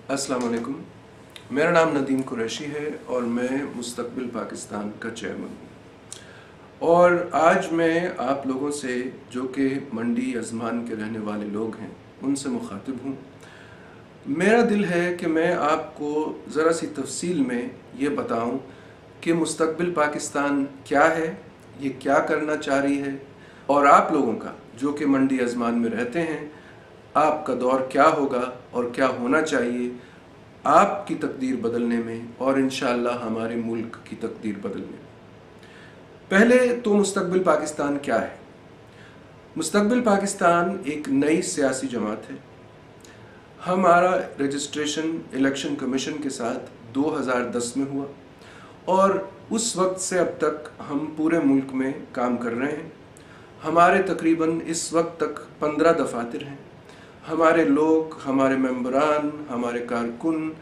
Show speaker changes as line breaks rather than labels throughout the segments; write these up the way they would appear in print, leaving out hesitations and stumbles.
अस्सलाम वालेकुम। मेरा नाम नदीम कुरैशी है और मैं मुस्तकबिल पाकिस्तान का चेयरमैन हूँ। और आज मैं आप लोगों से जो कि मंडी अजमान के रहने वाले लोग हैं उनसे मुखातिब हूँ। मेरा दिल है कि मैं आपको ज़रा सी तफसील में ये बताऊँ कि मुस्तकबिल पाकिस्तान क्या है, ये क्या करना चाह रही है, और आप लोगों का जो कि मंडी अजमान में रहते हैं आपका दौर क्या होगा और क्या होना चाहिए आपकी तकदीर बदलने में और इंशाअल्लाह हमारे मुल्क की तकदीर बदलने में। पहले तो मुस्तकबिल पाकिस्तान क्या है? मुस्तकबिल पाकिस्तान एक नई सियासी जमात है। हमारा रजिस्ट्रेशन इलेक्शन कमीशन के साथ 2010 में हुआ और उस वक्त से अब तक हम पूरे मुल्क में काम कर रहे हैं। हमारे तकरीबन इस वक्त तक 15 दफातर हैं। हमारे लोग, हमारे मेंबरान, हमारे कारकुन,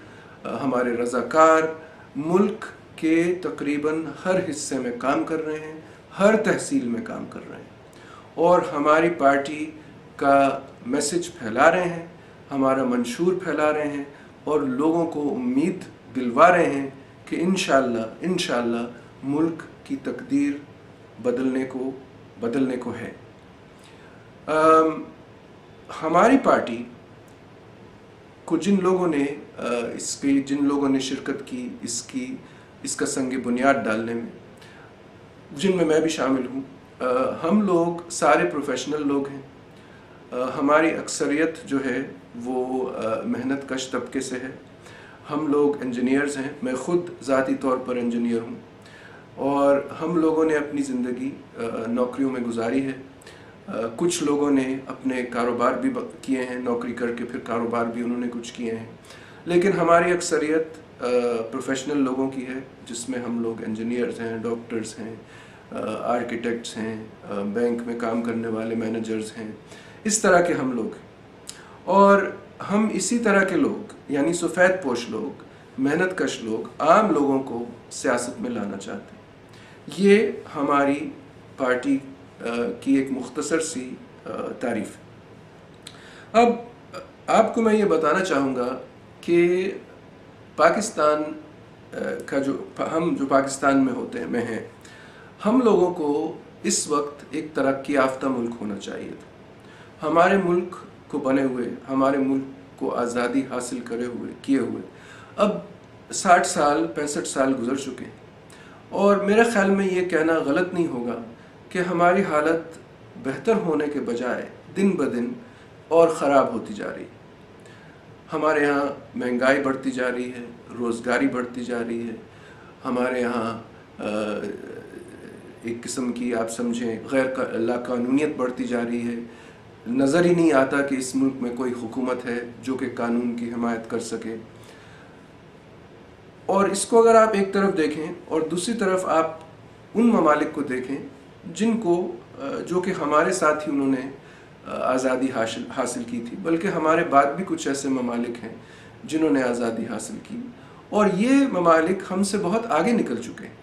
हमारे रज़ाकार मुल्क के तकरीबन हर हिस्से में काम कर रहे हैं, हर तहसील में काम कर रहे हैं और हमारी पार्टी का मैसेज फैला रहे हैं, हमारा मंशूर फैला रहे हैं और लोगों को उम्मीद दिलवा रहे हैं कि इंशाअल्लाह मुल्क की तकदीर बदलने को है। हमारी पार्टी को जिन लोगों ने शिरकत की इसका संग बुनियाद डालने में, जिनमें मैं भी शामिल हूँ, हम लोग सारे प्रोफेशनल लोग हैं। हमारी अक्सरियत जो है वो मेहनत कश तबके से है। हम लोग इंजीनियर्स हैं, मैं ख़ुद ज़ाती तौर पर इंजीनियर हूँ और हम लोगों ने अपनी ज़िंदगी नौकरियों में गुजारी है। कुछ लोगों ने अपने कारोबार भी किए हैं, नौकरी करके फिर कारोबार भी उन्होंने कुछ किए हैं, लेकिन हमारी अक्सरियत प्रोफेशनल लोगों की है, जिसमें हम लोग इंजीनियर्स हैं, डॉक्टर्स हैं, आर्किटेक्ट्स हैं, बैंक में काम करने वाले मैनेजर्स हैं, इस तरह के हम लोग हैं। और हम इसी तरह के लोग यानी सफ़ेद पोश लोग, मेहनत कश लोग, आम लोगों को सियासत में लाना चाहते हैं। ये हमारी पार्टी की एक मुख्तसर सी तारीफ है। अब आपको मैं ये बताना चाहूँगा कि पाकिस्तान का हम जो पाकिस्तान में में हैं, हम लोगों को इस वक्त एक तरक्की याफ्ता मुल्क होना चाहिए था। हमारे मुल्क को बने हुए, हमारे मुल्क को आज़ादी हासिल किए हुए अब 60 साल 65 साल गुजर चुके हैं और मेरे ख़्याल में ये कहना गलत नहीं होगा कि हमारी हालत बेहतर होने के बजाय दिन ब दिन और ख़राब होती जा रही है। हमारे यहाँ महंगाई बढ़ती जा रही है, रोज़गारी बढ़ती जा रही है, हमारे यहाँ एक किस्म की आप समझें गैर लाकानूनियत बढ़ती जा रही है। नज़र ही नहीं आता कि इस मुल्क में कोई हुकूमत है जो कि कानून की हिमायत कर सके। और इसको अगर आप एक तरफ देखें और दूसरी तरफ आप उन ममालिक को देखें जो कि हमारे साथ ही उन्होंने आज़ादी हासिल की थी, बल्कि हमारे बाद भी कुछ ऐसे ममालिक हैं जिन्होंने आज़ादी हासिल की और ये ममालिक हमसे बहुत आगे निकल चुके हैं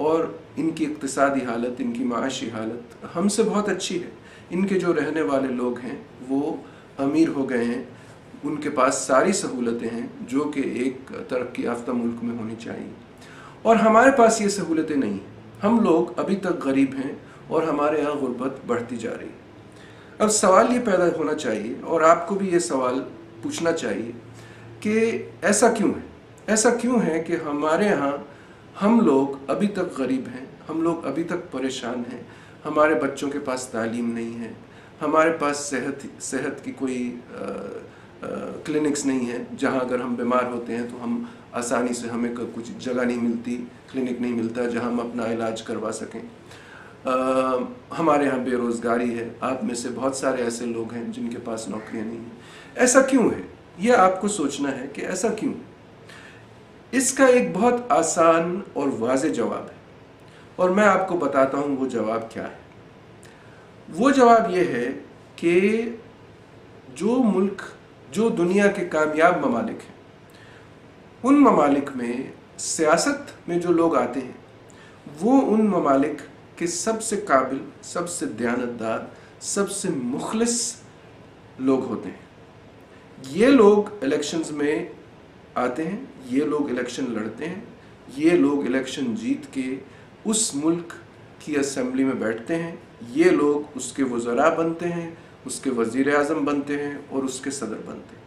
और इनकी इक़्तिसादी हालत, इनकी माशी हालत हमसे बहुत अच्छी है। इनके जो रहने वाले लोग हैं वो अमीर हो गए हैं, उनके पास सारी सहूलतें हैं जो कि एक तरक्की याफ्ता मुल्क में होनी चाहिए और हमारे पास ये सहूलतें नहीं हैं। हम लोग अभी तक गरीब हैं और हमारे यहाँ गुर्बत बढ़ती जा रही है। अब सवाल ये पैदा होना चाहिए और आपको भी ये सवाल पूछना चाहिए कि ऐसा क्यों है कि हमारे यहाँ हम लोग अभी तक गरीब हैं, हम लोग अभी तक परेशान हैं, हमारे बच्चों के पास तालीम नहीं है, हमारे पास सेहत की कोई क्लिनिक्स नहीं है जहाँ अगर हम बीमार होते हैं तो हम आसानी से, हमें कुछ जगह नहीं मिलती, क्लिनिक नहीं मिलता जहाँ हम अपना इलाज करवा सकें। हमारे यहाँ बेरोज़गारी है। आप में से बहुत सारे ऐसे लोग हैं जिनके पास नौकरियाँ नहीं हैं। ऐसा क्यों है? ये आपको सोचना है कि ऐसा क्यों। इसका एक बहुत आसान और वाज़े जवाब है और मैं आपको बताता हूँ वो जवाब क्या है। वो जवाब ये है कि जो दुनिया के कामयाब ममालिक हैं, उन ममालिक में सियासत में जो लोग आते हैं वो उन ममालिक के सबसे काबिल, सबसे दयानतदार, सबसे मुखलिस लोग होते हैं। ये लोग इलेक्शंस में آتے ہیں، یہ لوگ الیکشن لڑتے ہیں، یہ لوگ الیکشن جیت کے اس ملک کی اسمبلی میں بیٹھتے ہیں، یہ لوگ اس کے وزراء بنتے ہیں، اس کے وزیر اعظم بنتے ہیں اور اس کے صدر بنتے ہیں،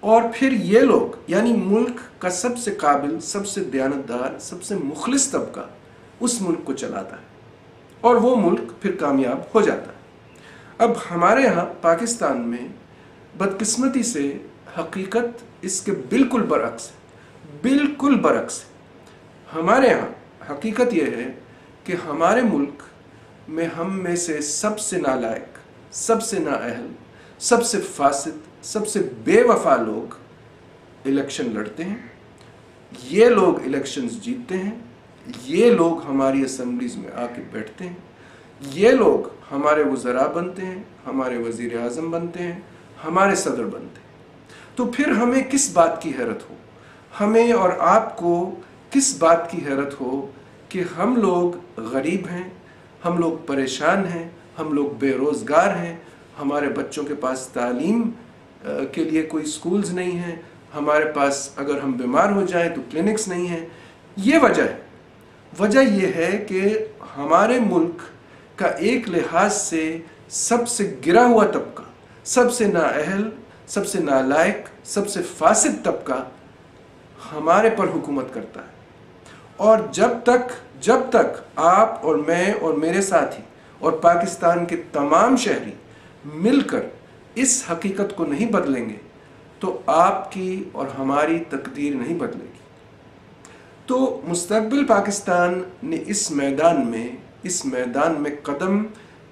اور پھر یہ لوگ یعنی ملک کا سب سے قابل، سب سے دیانتدار، سب سے مخلص طبقہ اس ملک کو چلاتا ہے اور وہ ملک پھر کامیاب ہو جاتا ہے۔ اب ہمارے ہاں پاکستان میں بدقسمتی سے حقیقت اس کے بالکل برعکس ہے، بالکل برعکس ہے۔ ہمارے ہاں حقیقت یہ ہے کہ ہمارے ملک میں ہم میں سے سب سے نالائق، سب سے نااہل، سب سے فاسد، سب سے بے وفا لوگ الیکشن لڑتے ہیں، یہ لوگ الیکشنز جیتتے ہیں، یہ لوگ ہماری اسمبلیز میں آ کے بیٹھتے ہیں، یہ لوگ ہمارے وزراء بنتے ہیں، ہمارے وزیر اعظم بنتے ہیں، ہمارے صدر بنتے ہیں۔ تو پھر ہمیں کس بات کی حیرت ہو، ہمیں اور آپ کو کس بات کی حیرت ہو کہ ہم لوگ غریب ہیں، ہم لوگ پریشان ہیں، ہم لوگ بے روزگار ہیں، ہمارے بچوں کے پاس تعلیم کے لیے کوئی سکولز نہیں ہیں، ہمارے پاس اگر ہم بیمار ہو جائیں تو کلینکس نہیں ہیں۔ یہ وجہ ہے، وجہ یہ ہے کہ ہمارے ملک کا ایک لحاظ سے سب سے گرا ہوا طبقہ، سب سے نااہل، سب سے نالائق، سب سے فاسد طبقہ ہمارے پر حکومت کرتا ہے، اور جب تک آپ اور میں اور میرے ساتھی اور پاکستان کے تمام شہری مل کر اس حقیقت کو نہیں بدلیں گے تو آپ کی اور ہماری تقدیر نہیں بدلے گی۔ تو مستقبل پاکستان نے اس میدان میں قدم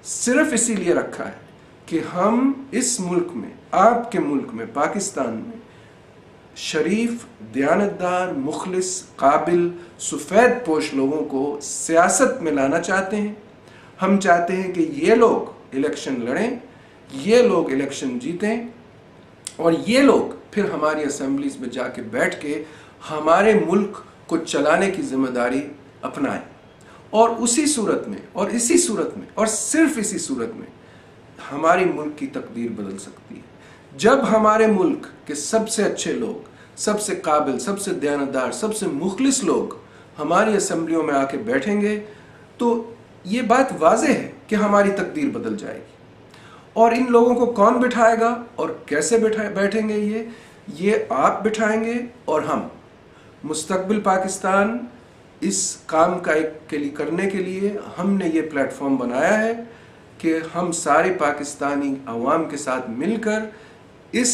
صرف اسی لیے رکھا ہے کہ ہم اس ملک میں، آپ کے ملک میں، پاکستان میں شریف، دیانتدار، مخلص، قابل، سفید پوش لوگوں کو سیاست میں لانا چاہتے ہیں۔ ہم چاہتے ہیں کہ یہ لوگ الیکشن لڑیں، یہ لوگ الیکشن جیتیں، اور یہ لوگ پھر ہماری اسمبلیز میں جا کے بیٹھ کے ہمارے ملک کو چلانے کی ذمہ داری اپنائیں، اور اسی صورت میں اور اسی صورت میں اور صرف اسی صورت میں ہماری ملک کی تقدیر بدل سکتی ہے۔ جب ہمارے ملک کے سب سے اچھے لوگ، سب سے قابل، سب سے دیانتدار، سب سے مخلص لوگ ہماری اسمبلیوں میں آ کے بیٹھیں گے تو یہ بات واضح ہے کہ ہماری تقدیر بدل جائے گی۔ اور ان لوگوں کو کون بٹھائے گا اور کیسے بیٹھیں گے؟ یہ آپ بٹھائیں گے اور ہم۔ مستقبل پاکستان اس کام کرنے کے لیے ہم نے یہ پلیٹ فارم بنایا ہے کہ ہم سارے پاکستانی عوام کے ساتھ مل کر اس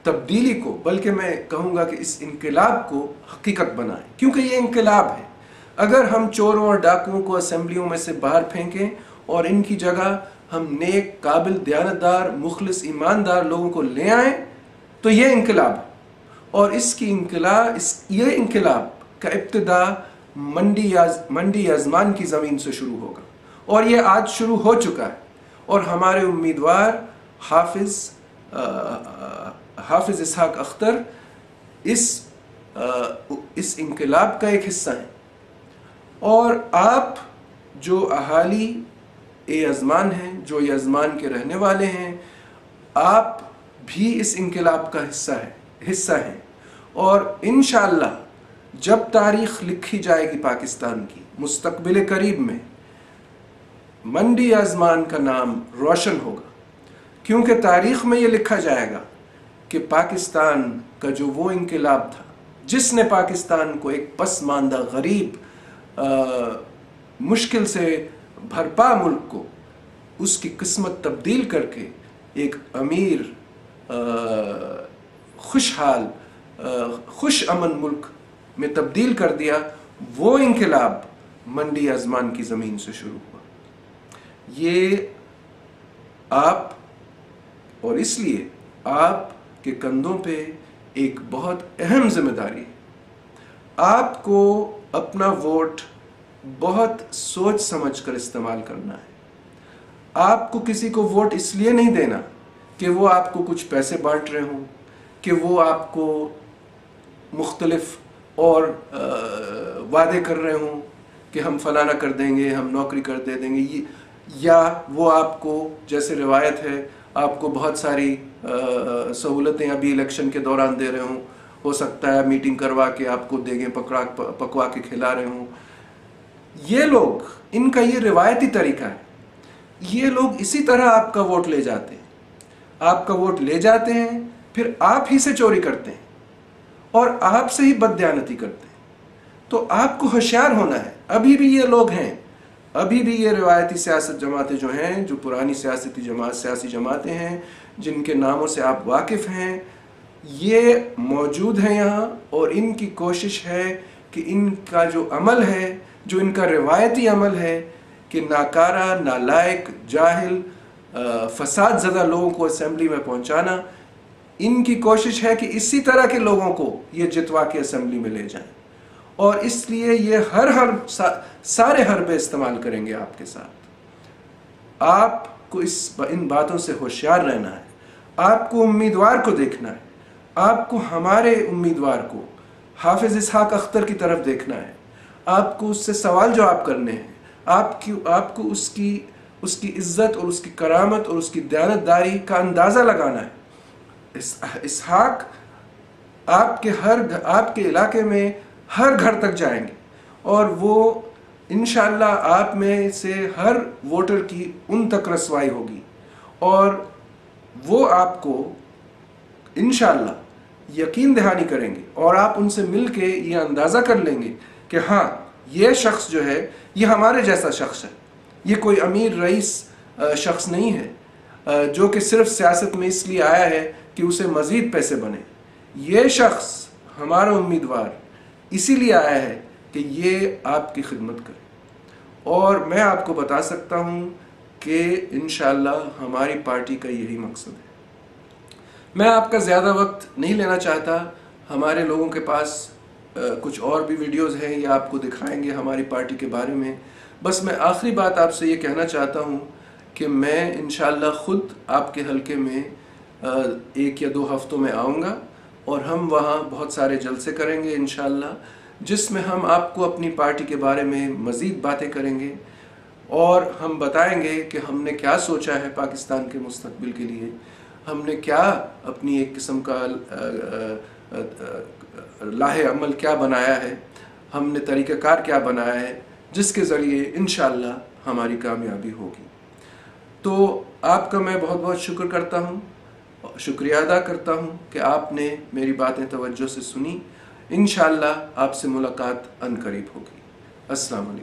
تبدیلی کو، بلکہ میں کہوں گا کہ اس انقلاب کو حقیقت بنائیں، کیونکہ یہ انقلاب ہے۔ اگر ہم چوروں اور ڈاکوؤں کو اسمبلیوں میں سے باہر پھینکیں اور ان کی جگہ ہم نیک، قابل، دیانتدار، مخلص، ایماندار لوگوں کو لے آئیں تو یہ انقلاب ہے، اور یہ انقلاب کا ابتدا منڈی ازمان کی زمین سے شروع ہوگا، اور یہ آج شروع ہو چکا ہے، اور ہمارے امیدوار حافظ اسحاق اختر اس انقلاب کا ایک حصہ ہیں، اور آپ جو اہالی ازمان ہیں، جو ازمان کے رہنے والے ہیں، آپ بھی اس انقلاب کا حصہ ہیں، اور انشاءاللہ جب تاریخ لکھی جائے گی پاکستان کی مستقبل قریب میں، منڈی ازمان کا نام روشن ہوگا، کیونکہ تاریخ میں یہ لکھا جائے گا کہ پاکستان کا جو وہ انقلاب تھا جس نے پاکستان کو ایک پسماندہ، غریب، مشکل سے بھرپا ملک کو اس کی قسمت تبدیل کر کے ایک امیر، خوشحال، خوش امن ملک میں تبدیل کر دیا، وہ انقلاب منڈی ازمان کی زمین سے شروع ہوا۔ یہ آپ، اور اس لیے آپ کے کندھوں پہ ایک بہت اہم ذمہ داری ہے۔ آپ کو اپنا ووٹ بہت سوچ سمجھ کر استعمال کرنا ہے۔ آپ کو کسی کو ووٹ اس لیے نہیں دینا کہ وہ آپ کو کچھ پیسے بانٹ رہے ہوں، کہ وہ آپ کو مختلف اور وعدے کر رہے ہوں کہ ہم فلانا کر دیں گے، ہم نوکری کر دیں گے، یا وہ آپ کو، جیسے روایت ہے، آپ کو بہت ساری سہولتیں ابھی الیکشن کے دوران دے رہے ہوں، हो सकता है मीटिंग करवा के आपको देगे पकवा के खिला रहे हों। ये लोग, इनका ये रिवायती तरीका है। ये लोग इसी तरह आपका वोट ले जाते हैं, आपका वोट ले जाते हैं, फिर आप ही से चोरी करते हैं और आपसे ही बददियानती करते हैं। तो आपको होशियार होना है। अभी भी ये लोग हैं, अभी भी ये रिवायती सियासत जमातें जो हैं, जो पुरानी सियासी जमातें हैं, जिनके नामों से आप वाकिफ़ हैं, ये मौजूद हैं यहाँ। और इनकी कोशिश है कि इनका जो अमल है, जो इनका रिवायती अमल है कि नाकारा, नालायक, जाहिल, फसाद ज़दा लोगों को असेंबली में पहुँचाना, इनकी कोशिश है कि इसी तरह के लोगों को ये जितवा के असेंबली में ले जाएं। और इसलिए ये सारे हरबे इस्तेमाल करेंगे आपके साथ। आपको इन बातों से होशियार रहना है। आपको उम्मीदवार को देखना है। आपको हमारे उम्मीदवार को, हाफिज इसहाक अख्तर की तरफ देखना है। आपको उससे सवाल जवाब करने हैं। आपको उसकी इज्जत और उसकी करामत और उसकी दयानतदारी का अंदाज़ा लगाना है। इसहाक आपके इलाके में हर घर तक जाएंगे और वो इंशाअल्लाह आप में से हर वोटर की उन तक रसवाई होगी और वो आपको इंशाअल्लाह यकीन दहानी करेंगे और आप उनसे मिल के ये अंदाज़ा कर लेंगे कि हाँ, ये शख्स जो है ये हमारे जैसा शख्स है। ये कोई अमीर रईस शख्स नहीं है जो कि सिर्फ सियासत में इसलिए आया है कि उसे मज़ीद पैसे बने। ये शख्स, हमारा उम्मीदवार, इसीलिए आया है कि ये आपकी खिदमत करे। और मैं आपको बता सकता हूँ कि इंशाअल्लाह हमारी पार्टी का यही मकसद है। मैं आपका ज़्यादा वक्त नहीं लेना चाहता। हमारे लोगों के पास कुछ और भी वीडियोस हैं, ये आपको दिखाएंगे हमारी पार्टी के बारे में। बस मैं आखिरी बात आपसे ये कहना चाहता हूँ कि मैं इंशाअल्लाह ख़ुद आपके हलके में 1 या 2 हफ्तों में आऊँगा और हम वहाँ बहुत सारे जलसे करेंगे इंशाअल्लाह, जिसमें हम आपको अपनी पार्टी के बारे में मज़ीद बातें करेंगे और हम बताएंगे कि हमने क्या सोचा है पाकिस्तान के मुस्तकबिल के लिए। हमने क्या अपनी एक किस्म का लाहे अमल क्या बनाया है, हमने तरीक़ाकार क्या बनाया है, जिसके ज़रिए इंशाअल्लाह हमारी कामयाबी होगी। तो आपका मैं बहुत बहुत शुक्र करता हूँ, शुक्रिया अदा करता हूँ कि आपने मेरी बातें तवज्जो से सुनी। इंशाअल्लाह आपसे मुलाकात अनकरीब होगी। अस्सलाम वालेकुम।